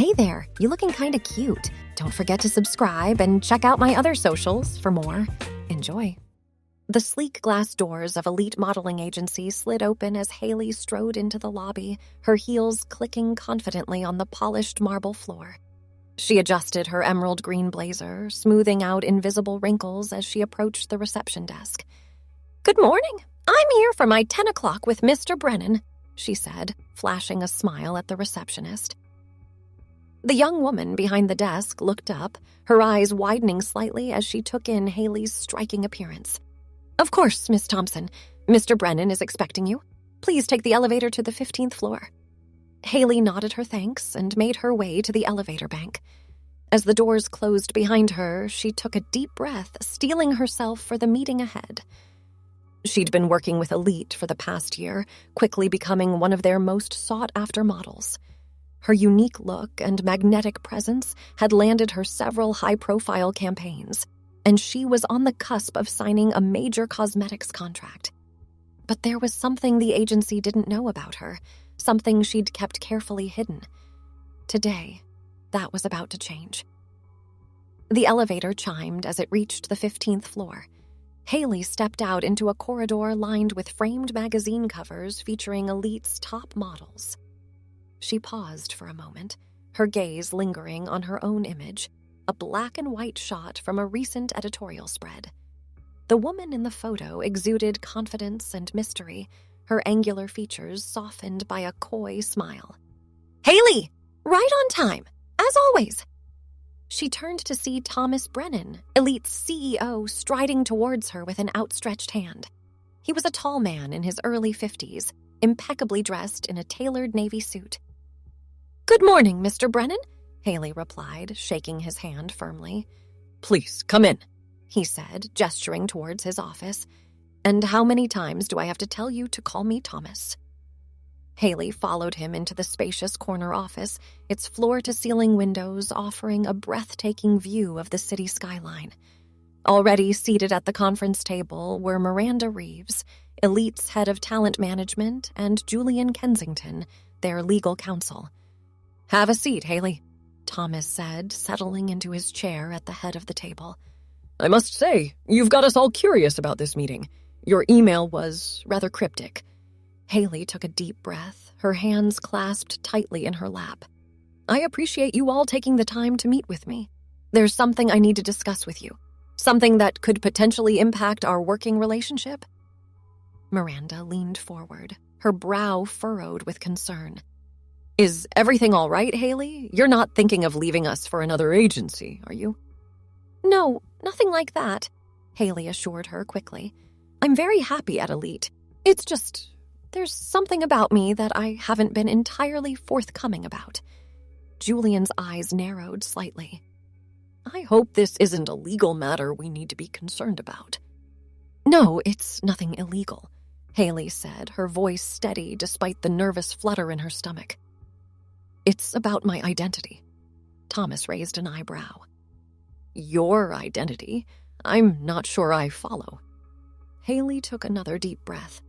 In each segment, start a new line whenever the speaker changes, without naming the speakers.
Hey there, you looking kinda cute. Don't forget to subscribe and check out my other socials for more. Enjoy. The sleek glass doors of Elite Modeling Agency slid open as Haley strode into the lobby, her heels clicking confidently on the polished marble floor. She adjusted her emerald green blazer, smoothing out invisible wrinkles as she approached the reception desk. "Good morning. I'm here for my 10 o'clock with Mr. Brennan," she said, flashing a smile at the receptionist. The young woman behind the desk looked up, her eyes widening slightly as she took in Haley's striking appearance. "Of course, Miss Thompson. Mr. Brennan is expecting you. Please take the elevator to the 15th floor." Haley nodded her thanks and made her way to the elevator bank. As the doors closed behind her, she took a deep breath, steeling herself for the meeting ahead. She'd been working with Elite for the past year, quickly becoming one of their most sought-after models. Her unique look and magnetic presence had landed her several high-profile campaigns, and she was on the cusp of signing a major cosmetics contract. But there was something the agency didn't know about her, something she'd kept carefully hidden. Today, that was about to change. The elevator chimed as it reached the 15th floor. Haley stepped out into a corridor lined with framed magazine covers featuring Elite's top models. She paused for a moment, her gaze lingering on her own image, a black and white shot from a recent editorial spread. The woman in the photo exuded confidence and mystery, her angular features softened by a coy smile. "Haley! Right on time, as always!" She turned to see Thomas Brennan, Elite's CEO, striding towards her with an outstretched hand. He was a tall man in his early 50s, impeccably dressed in a tailored navy suit. "Good morning, Mr. Brennan," Haley replied, shaking his hand firmly. "Please, come in," he said, gesturing towards his office. "And how many times do I have to tell you to call me Thomas?" Haley followed him into the spacious corner office, its floor-to-ceiling windows offering a breathtaking view of the city skyline. Already seated at the conference table were Miranda Reeves, Elite's head of talent management, and Julian Kensington, their legal counsel. "Have a seat, Haley," Thomas said, settling into his chair at the head of the table. "I must say, you've got us all curious about this meeting. Your email was rather cryptic." Haley took a deep breath, her hands clasped tightly in her lap. "I appreciate you all taking the time to meet with me. There's something I need to discuss with you, something that could potentially impact our working relationship." Miranda leaned forward, her brow furrowed with concern. "Is everything all right, Haley? You're not thinking of leaving us for another agency, are you?" "No, nothing like that," Haley assured her quickly. "I'm very happy at Elite. It's just, there's something about me that I haven't been entirely forthcoming about." Julian's eyes narrowed slightly. "I hope this isn't a legal matter we need to be concerned about." "No, it's nothing illegal," Haley said, her voice steady despite the nervous flutter in her stomach. "It's about my identity." Thomas raised an eyebrow. "Your identity? I'm not sure I follow." Haley took another deep breath.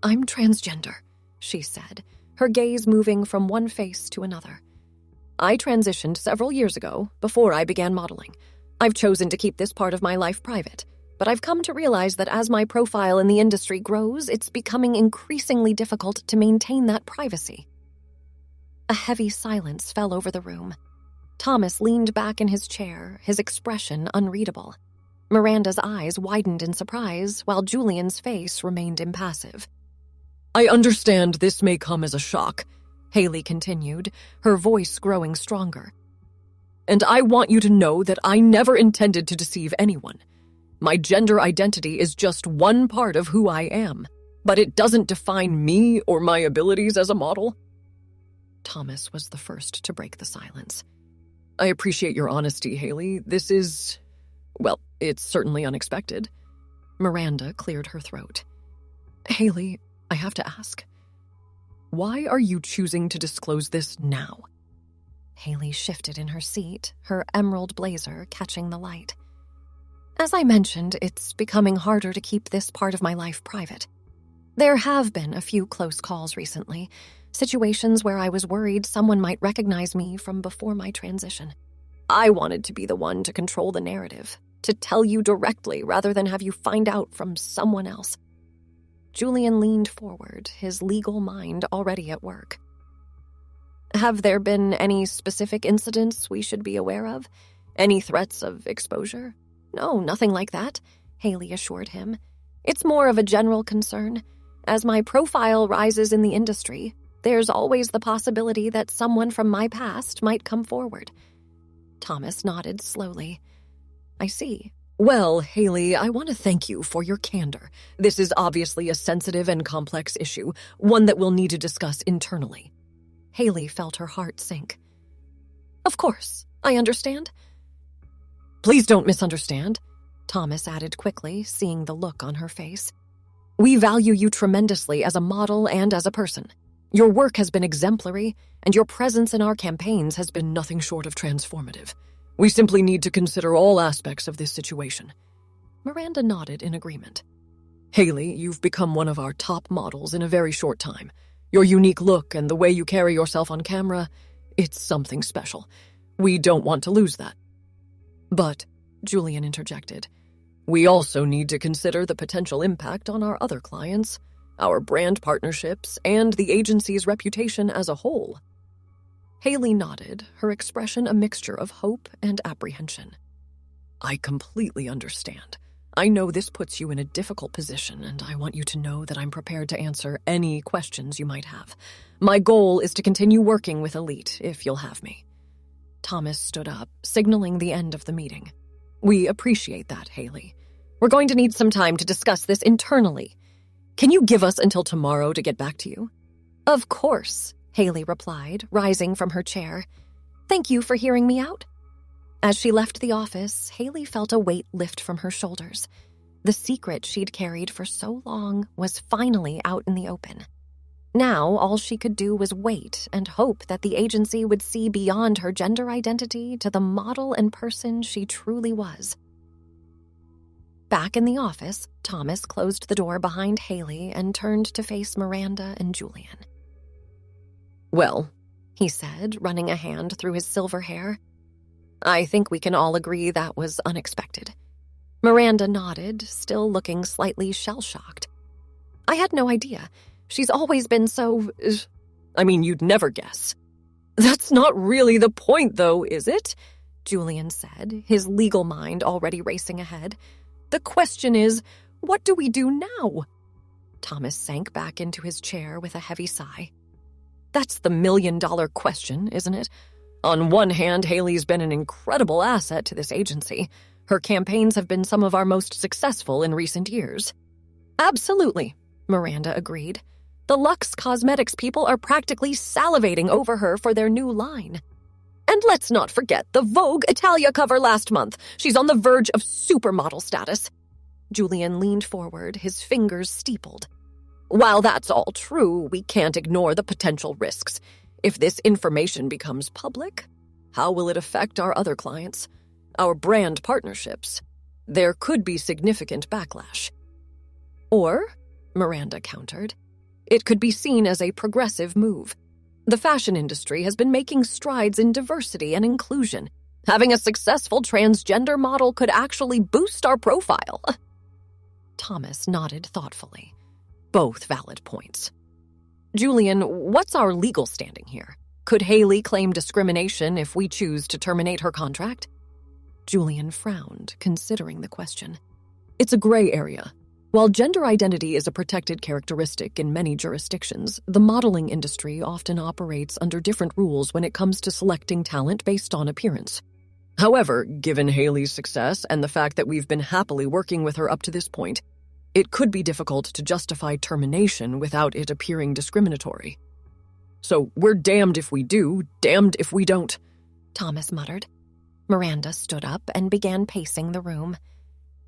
"I'm transgender," she said, her gaze moving from one face to another. "I transitioned several years ago, before I began modeling. I've chosen to keep this part of my life private, but I've come to realize that as my profile in the industry grows, it's becoming increasingly difficult to maintain that privacy." A heavy silence fell over the room. Thomas leaned back in his chair, his expression unreadable. Miranda's eyes widened in surprise, while Julian's face remained impassive. "I understand this may come as a shock," Haley continued, her voice growing stronger. "And I want you to know that I never intended to deceive anyone. My gender identity is just one part of who I am, but it doesn't define me or my abilities as a model." Thomas was the first to break the silence. "I appreciate your honesty, Haley. This is, well, it's certainly unexpected." Miranda cleared her throat. "Haley, I have to ask, why are you choosing to disclose this now?" Haley shifted in her seat, her emerald blazer catching the light. "As I mentioned, it's becoming harder to keep this part of my life private. There have been a few close calls recently, Situations where I was worried someone might recognize me from before my transition. I wanted to be the one to control the narrative, to tell you directly rather than have you find out from someone else. Julian leaned forward, his legal mind already at work. Have there been any specific incidents we should be aware of? Any threats of exposure? No, nothing like that, Haley assured him. It's more of a general concern. As my profile rises in the industry, there's always the possibility that someone from my past might come forward. Thomas nodded slowly. I see. Well, Haley, I want to thank you for your candor. This is obviously a sensitive and complex issue, one that we'll need to discuss internally. Haley felt her heart sink. Of course, I understand. Please don't misunderstand, Thomas added quickly, seeing the look on her face. We value you tremendously as a model and as a person. Your work has been exemplary, and your presence in our campaigns has been nothing short of transformative. We simply need to consider all aspects of this situation. Miranda nodded in agreement. Haley, you've become one of our top models in a very short time. Your unique look and the way you carry yourself on camera, it's something special. We don't want to lose that. But, Julian interjected, we also need to consider the potential impact on our other clients, our brand partnerships, and the agency's reputation as a whole. Haley nodded, her expression a mixture of hope and apprehension. I completely understand. I know this puts you in a difficult position, and I want you to know that I'm prepared to answer any questions you might have. My goal is to continue working with Elite, if you'll have me. Thomas stood up, signaling the end of the meeting. We appreciate that, Haley. We're going to need some time to discuss this internally. Can you give us until tomorrow to get back to you? Of course, Haley replied, rising from her chair. Thank you for hearing me out. As she left the office, Haley felt a weight lift from her shoulders. The secret she'd carried for so long was finally out in the open. Now, all she could do was wait and hope that the agency would see beyond her gender identity to the model and person she truly was. Back in the office, Thomas closed the door behind Haley and turned to face Miranda and Julian. Well, he said, running a hand through his silver hair, I think we can all agree that was unexpected. Miranda nodded, still looking slightly shell-shocked. I had no idea. She's always been so... you'd never guess. That's not really the point, though, is it? Julian said, his legal mind already racing ahead. The question is, what do we do now? Thomas sank back into his chair with a heavy sigh. That's the million-dollar question, isn't it? On one hand, Haley's been an incredible asset to this agency. Her campaigns have been some of our most successful in recent years. Absolutely, Miranda agreed. The Luxe Cosmetics people are practically salivating over her for their new line. And let's not forget the Vogue Italia cover last month. She's on the verge of supermodel status. Julian leaned forward, his fingers steepled. While that's all true, we can't ignore the potential risks. If this information becomes public, how will it affect our other clients, our brand partnerships? There could be significant backlash. Or, Miranda countered, it could be seen as a progressive move. The fashion industry has been making strides in diversity and inclusion. Having a successful transgender model could actually boost our profile. Thomas nodded thoughtfully. Both valid points. Julian, what's our legal standing here? Could Haley claim discrimination if we choose to terminate her contract? Julian frowned, considering the question. It's a gray area. While gender identity is a protected characteristic in many jurisdictions, the modeling industry often operates under different rules when it comes to selecting talent based on appearance. However, given Haley's success and the fact that we've been happily working with her up to this point, it could be difficult to justify termination without it appearing discriminatory. So we're damned if we do, damned if we don't, Thomas muttered. Miranda stood up and began pacing the room.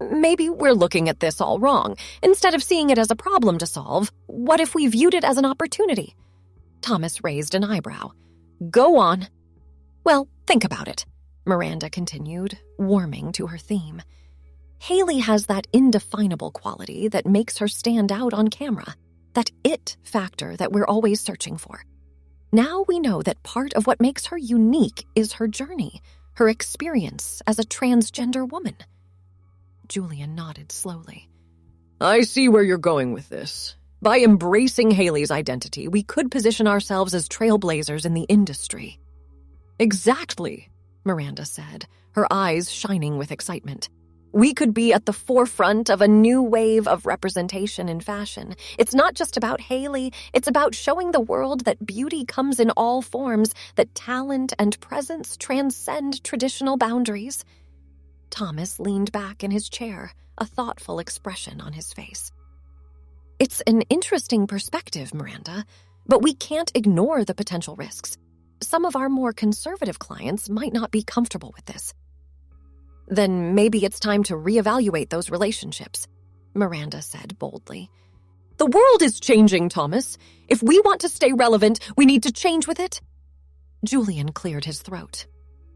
Maybe we're looking at this all wrong. Instead of seeing it as a problem to solve, what if we viewed it as an opportunity? Thomas raised an eyebrow. Go on. Well, think about it, Miranda continued, warming to her theme. Haley has that indefinable quality that makes her stand out on camera, that it factor that we're always searching for. Now we know that part of what makes her unique is her journey, her experience as a transgender woman. Julian nodded slowly.
I see where you're going with this. By embracing Haley's identity, we could position ourselves as trailblazers in the industry.
Exactly, Miranda said, her eyes shining with excitement. We could be at the forefront of a new wave of representation in fashion. It's not just about Haley, it's about showing the world that beauty comes in all forms, that talent and presence transcend traditional boundaries. Thomas leaned back in his chair, a thoughtful expression on his face. It's an interesting perspective, Miranda, but we can't ignore the potential risks. Some of our more conservative clients might not be comfortable with this. Then maybe it's time to reevaluate those relationships, Miranda said boldly.
The world is changing, Thomas. If we want to stay relevant, we need to change with it.
Julian cleared his throat.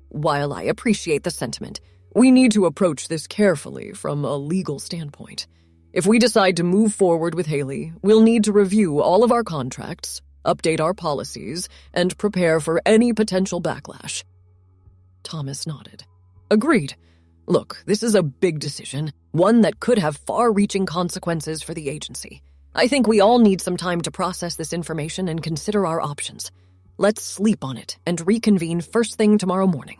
While I appreciate the sentiment, we need to approach this carefully from a legal standpoint. If we decide to move forward with Haley, we'll need to review all of our contracts, update our policies, and prepare for any potential backlash. Thomas nodded. Agreed. Look, this is a big decision, one that could have far-reaching consequences for the agency. I think we all need some time to process this information and consider our options. Let's sleep on it and reconvene first thing tomorrow morning.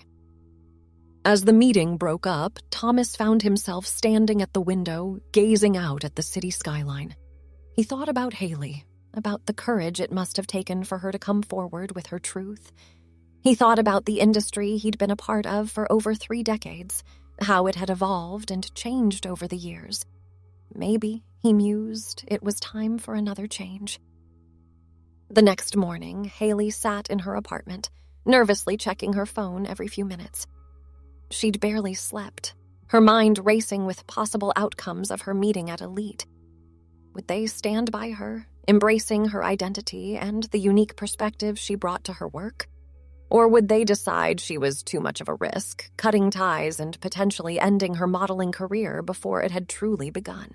As the meeting broke up, Thomas found himself standing at the window, gazing out at the city skyline. He thought about Haley, about the courage it must have taken for her to come forward with her truth. He thought about the industry he'd been a part of for over 3 decades, how it had evolved and changed over the years. Maybe, he mused, it was time for another change. The next morning, Haley sat in her apartment, nervously checking her phone every few minutes. She'd barely slept, her mind racing with possible outcomes of her meeting at Elite. Would they stand by her, embracing her identity and the unique perspective she brought to her work? Or would they decide she was too much of a risk, cutting ties and potentially ending her modeling career before it had truly begun?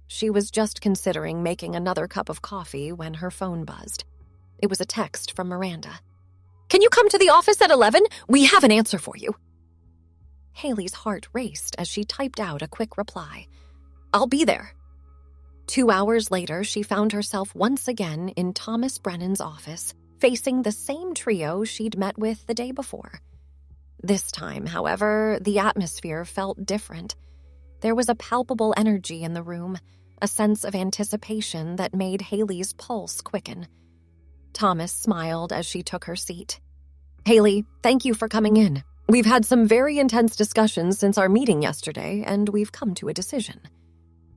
She was just considering making another cup of coffee when her phone buzzed. It was a text from Miranda.
Can you come to the office at 11? We have an answer for you.
Haley's heart raced as she typed out a quick reply. I'll be there. 2 hours later, she found herself once again in Thomas Brennan's office, facing the same trio she'd met with the day before. This time, however, the atmosphere felt different. There was a palpable energy in the room, a sense of anticipation that made Haley's pulse quicken. Thomas smiled as she took her seat. Haley, thank you for coming in. We've had some very intense discussions since our meeting yesterday, and we've come to a decision.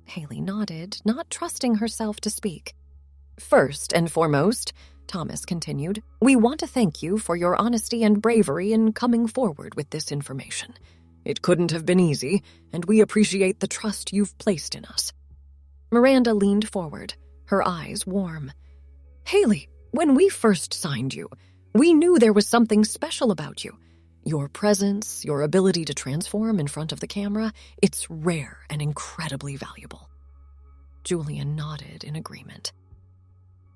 Haley nodded, not trusting herself to speak. First and foremost, Thomas continued, we want to thank you for your honesty and bravery in coming forward with this information. It couldn't have been easy, and we appreciate the trust you've placed in us. Miranda leaned forward, her eyes warm. Haley, when we first signed you, we knew there was something special about you. Your presence, your ability to transform in front of the camera, it's rare and incredibly valuable. Julian nodded in agreement.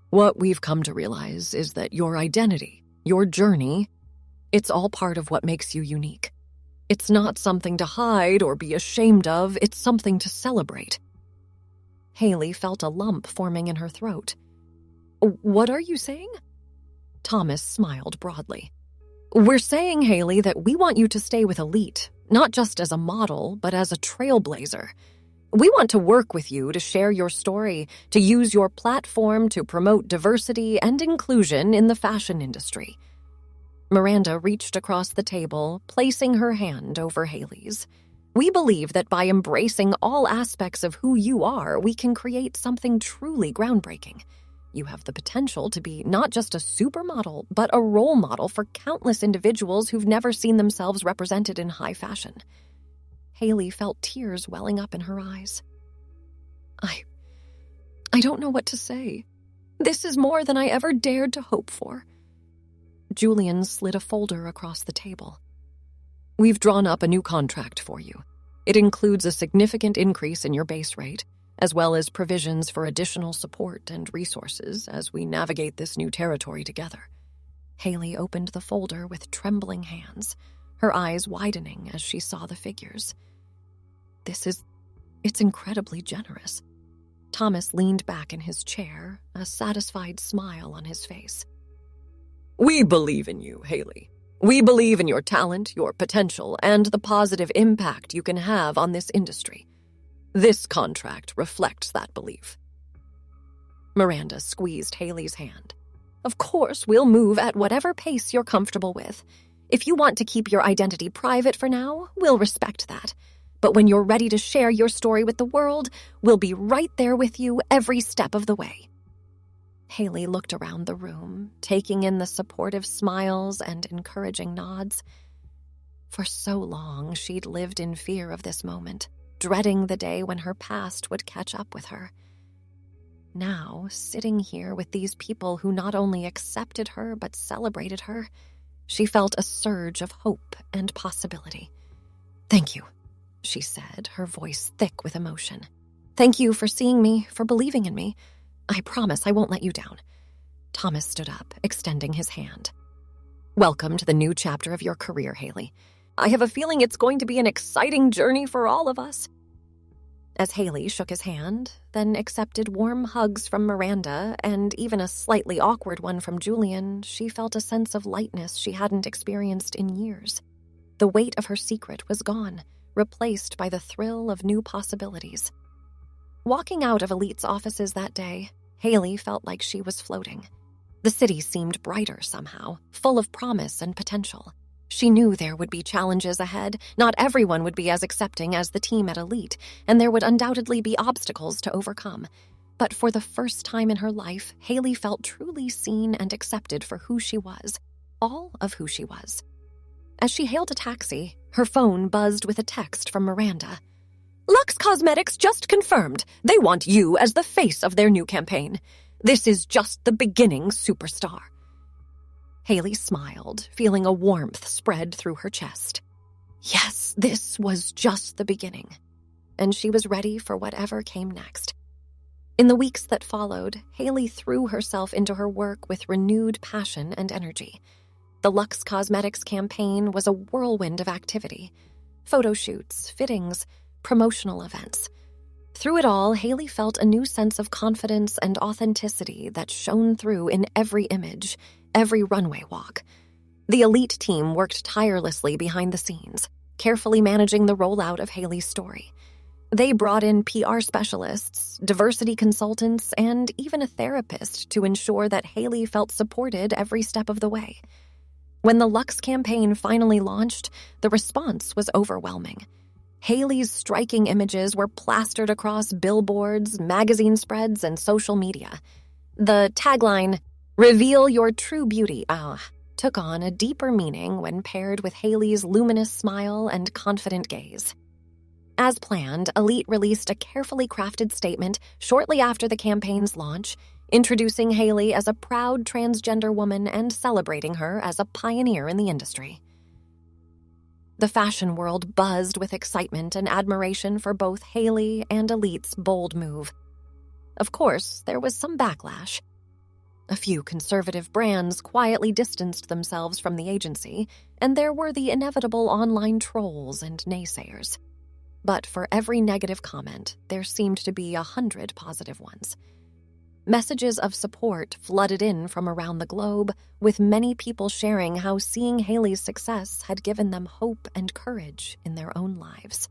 What we've come to realize is that your identity, your journey, it's all part of what makes you unique. It's not something to hide or be ashamed of, it's something to celebrate. Haley felt a lump forming in her throat. What are you saying? Thomas smiled broadly. We're saying, Haley, that we want you to stay with Elite, not just as a model, but as a trailblazer. We want to work with you to share your story, to use your platform to promote diversity and inclusion in the fashion industry. Miranda reached across the table, placing her hand over Haley's. We believe that by embracing all aspects of who you are, we can create something truly groundbreaking. You have the potential to be not just a supermodel, but a role model for countless individuals who've never seen themselves represented in high fashion. Haley felt tears welling up in her eyes. I don't know what to say. This is more than I ever dared to hope for. Julian slid a folder across the table. We've drawn up a new contract for you. It includes a significant increase in your base rate,
as well as provisions for additional support and resources as we navigate this new territory together.
Haley opened the folder with trembling hands, her eyes widening as she saw the figures. It's incredibly generous. Thomas leaned back in his chair, a satisfied smile on his face.
We believe in you, Haley. We believe in your talent, your potential, and the positive impact you can have on this industry. This contract reflects that belief.
Miranda squeezed Haley's hand. Of course, we'll move at whatever pace you're comfortable with. If you want to keep your identity private for now, we'll respect that. But when you're ready to share your story with the world, we'll be right there with you every step of the way. Haley looked around the room, taking in the supportive smiles and encouraging nods. For so long, she'd lived in fear of this moment, dreading the day when her past would catch up with her. Now, sitting here with these people who not only accepted her but celebrated her, she felt a surge of hope and possibility. Thank you, she said, her voice thick with emotion. Thank you for seeing me, for believing in me. I promise I won't let you down. Thomas stood up, extending his hand. Welcome to the new chapter of your career, Haley. I have a feeling it's going to be an exciting journey for all of us. As Haley shook his hand, then accepted warm hugs from Miranda and even a slightly awkward one from Julian, she felt a sense of lightness she hadn't experienced in years. The weight of her secret was gone, replaced by the thrill of new possibilities. Walking out of Elite's offices that day, Haley felt like she was floating. The city seemed brighter somehow, full of promise and potential. She knew there would be challenges ahead. Not everyone would be as accepting as the team at Elite, and there would undoubtedly be obstacles to overcome. But for the first time in her life, Haley felt truly seen and accepted for who she was, all of who she was. As she hailed a taxi, her phone buzzed with a text from Miranda. Lux Cosmetics just confirmed they want you as the face of their new campaign. This is just the beginning, superstar. Haley smiled, feeling a warmth spread through her chest. Yes, this was just the beginning, and she was ready for whatever came next. In the weeks that followed, Haley threw herself into her work with renewed passion and energy. The Lux Cosmetics campaign was a whirlwind of activity. Photo shoots, fittings, promotional events. Through it all, Haley felt a new sense of confidence and authenticity that shone through in every image, every runway walk. The Elite team worked tirelessly behind the scenes, carefully managing the rollout of Haley's story. They brought in PR specialists, diversity consultants, and even a therapist to ensure that Haley felt supported every step of the way. When the Lux campaign finally launched, the response was overwhelming. Haley's striking images were plastered across billboards, magazine spreads, and social media. The tagline, "Reveal your true beauty," took on a deeper meaning when paired with Haley's luminous smile and confident gaze. As planned, Elite released a carefully crafted statement shortly after the campaign's launch, introducing Haley as a proud transgender woman and celebrating her as a pioneer in the industry. The fashion world buzzed with excitement and admiration for both Haley and Elite's bold move. Of course, there was some backlash. A few conservative brands quietly distanced themselves from the agency, and there were the inevitable online trolls and naysayers. But for every negative comment, there seemed to be 100 positive ones. Messages of support flooded in from around the globe, with many people sharing how seeing Haley's success had given them hope and courage in their own lives.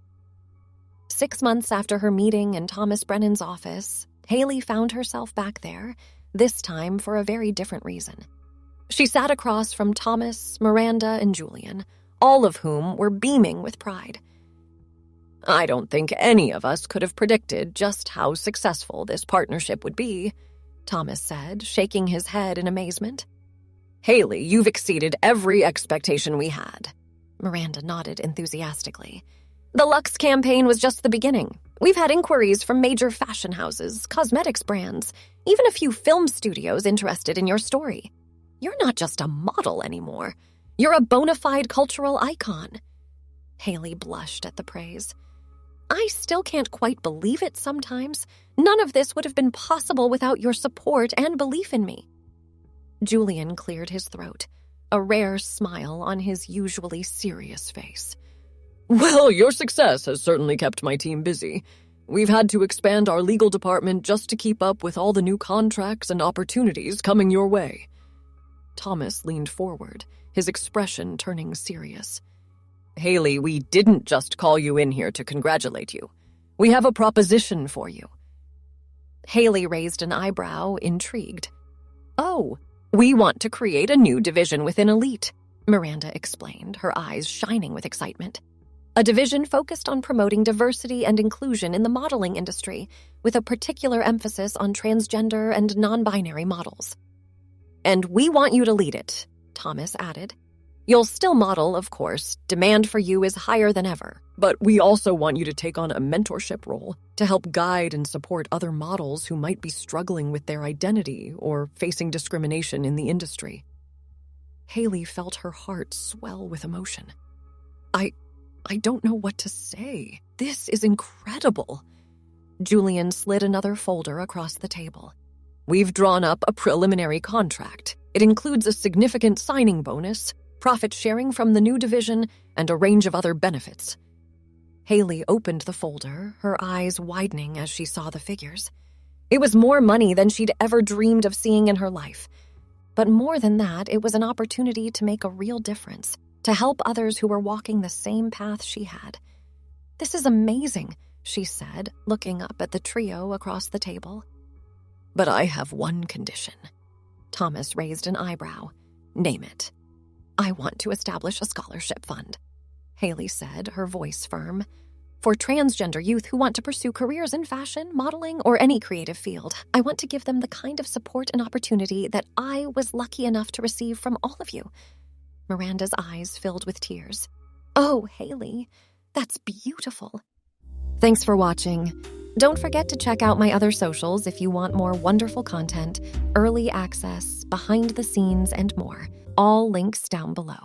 6 months after her meeting in Thomas Brennan's office, Haley found herself back there, this time for a very different reason. She sat across from Thomas, Miranda, and Julian, all of whom were beaming with pride.
I don't think any of us could have predicted just how successful this partnership would be, Thomas said, shaking his head in amazement. Haley, you've exceeded every expectation we had.
Miranda nodded enthusiastically. The Lux campaign was just the beginning. We've had inquiries from major fashion houses, cosmetics brands, even a few film studios interested in your story. You're not just a model anymore. You're a bona fide cultural icon. Haley blushed at the praise. I still can't quite believe it sometimes. None of this would have been possible without your support and belief in me. Julian cleared his throat, a rare smile on his usually serious face.
Well, your success has certainly kept my team busy. We've had to expand our legal department just to keep up with all the new contracts and opportunities coming your way. Thomas leaned forward, his expression turning serious. Haley, we didn't just call you in here to congratulate you. We have a proposition for you.
Haley raised an eyebrow, intrigued. Oh, we want to create a new division within Elite, Miranda explained, her eyes shining with excitement. A division focused on promoting diversity and inclusion in the modeling industry, with a particular emphasis on transgender and non-binary models. And we want you to lead it, Thomas added. You'll still model, of course. Demand for you is higher than ever.
But we also want you to take on a mentorship role to help guide and support other models who might be struggling with their identity or facing discrimination in the industry. Haley felt her heart swell with emotion. I don't know what to say. This is incredible.
Julian slid another folder across the table.
We've drawn up a preliminary contract. It includes a significant signing bonus, profit sharing from the new division, and a range of other benefits.
Haley opened the folder, her eyes widening as she saw the figures. It was more money than she'd ever dreamed of seeing in her life. But more than that, it was an opportunity to make a real difference, to help others who were walking the same path she had. This is amazing, she said, looking up at the trio across the table.
But I have one condition.
Thomas raised an eyebrow. Name it. I want to establish a scholarship fund, Haley said, her voice firm, for transgender youth who want to pursue careers in fashion, modeling, or any creative field. I want to give them the kind of support and opportunity that I was lucky enough to receive from all of you. Miranda's eyes filled with tears. Oh, Haley, that's beautiful. Thanks for watching. Don't forget to check out my other socials if you want more wonderful content, early access, behind the scenes, and more. All links down below.